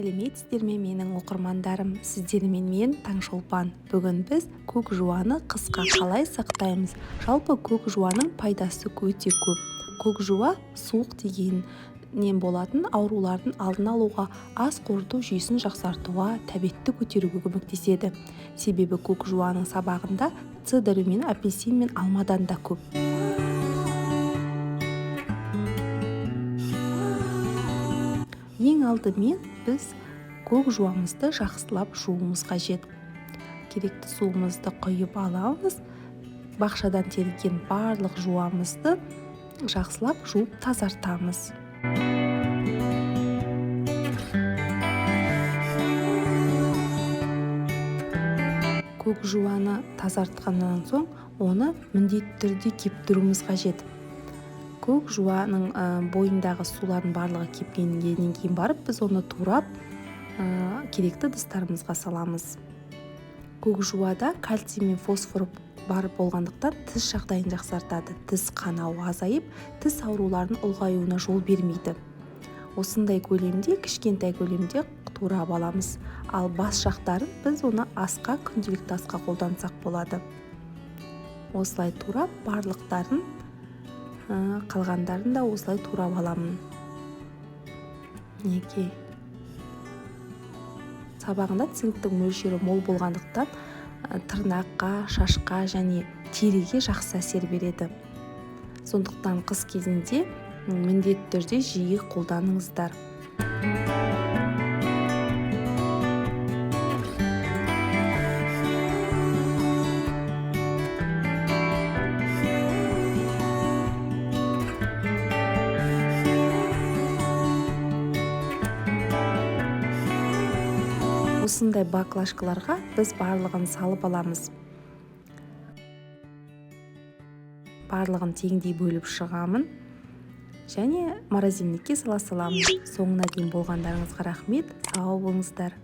сәлеметсіздер ме менің оқырмандарым, сіздермен мен Таңшолпан. Бүгін біз көк жуаны қысқа қалай сақтаймыз? Жалпы көк жуаның пайдасы өте көп. Көк жуа суық дегеннен болатын аурулардың алдын алуға, ас қорыту жүйесін жақсартуға, тәбетті көтеруге көмектеседі. Себебі көк жуаның сабағында С дәрумені апельсин мен алмадан да көп. Ең алдымен біз көк жуамызды жақсылап жууымыз қажет. Керекті суымызды құйып аламыз. Бақшадан терген барлық жуамызды жақсылап жуып тазартамыз. Көк жуаны тазартқаннан соң оны міндетті түрде кептіруіміз қажет. Көк жуаның бойындағы сулардың барлығы кепкеннен кейін барып, біз оны турап керекті ыдыстарымызға саламыз. Көк жуада кальций мен фосфор бар болғандықтан тіс жағдайын жақсартады. Тіс қанауы азайып, тіс ауруларының ұлғаюына жол бермейді. Осындай көлемде, кішкентай көлемде турап аламыз. Ал бас жақтарын біз оны асқа, күнделікті асқа қолдансақ болады. Осылай турап барлықтарын, қалғандарын да осылай турап аламын. Неге? Сабағында цинктің мөлшері мол болғандықтан тырнаққа, шашқа және теріге жақсы әсер береді. Сондықтан қыс кезінде міндетті түрде жиі қолданыңыздар. Осындай баклажкаларға біз барлығын салып аламыз. Барлығын теңдей бөліп шығамын және морозильникке сала саламын. Соңына дейін болғандарыңызға рахмет. Сау болыңыздар.